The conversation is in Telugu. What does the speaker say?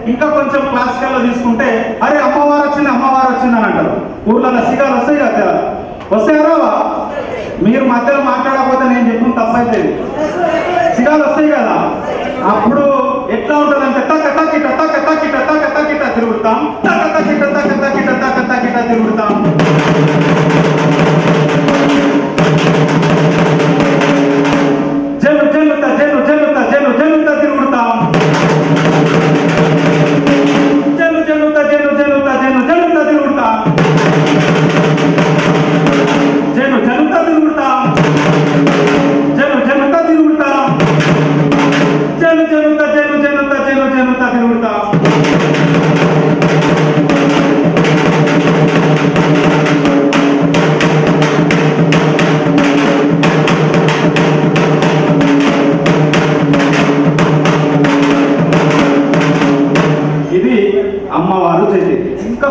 ఇంకా కొంచెం క్లాసికల్లో తీసుకుంటే అరే అమ్మవారు వచ్చింది అని అంటారు. ఊర్లలో సిగాలు వస్తాయి కదా, వస్తాయా రావా? మీరు మధ్యలో మాట్లాడకపోతే నేను చెప్పిన తప్పైతే సిగాలు వస్తాయి కదా, అప్పుడు ఎట్లా ఉంటుందంటే తక్క తక్కిట తక్క తక్కిట తక్క తక్కిట తిరుగుతాం, తక్క తక్కిట తక్క తక్కిట తక్క తక్కిట తిరుగుతాం. జల్లు జల్లుత జల్లు జల్లుత జల్లు జల్లుత తిరుగుతాం. జల్లు జల్లుత జల్లు జల్లుత జల్లు జల్లుత తిరుగుతాం. జల్లు జల్లుత తిరుగుతాం. జల్లు జల్లుత తిరుగుతాం. జల్లు జల్లుత జల్లు జల్లుత జల్లు జల్లుత తిరుగుతాం. ఇది అమ్మవారు చేసేది. ఇంకా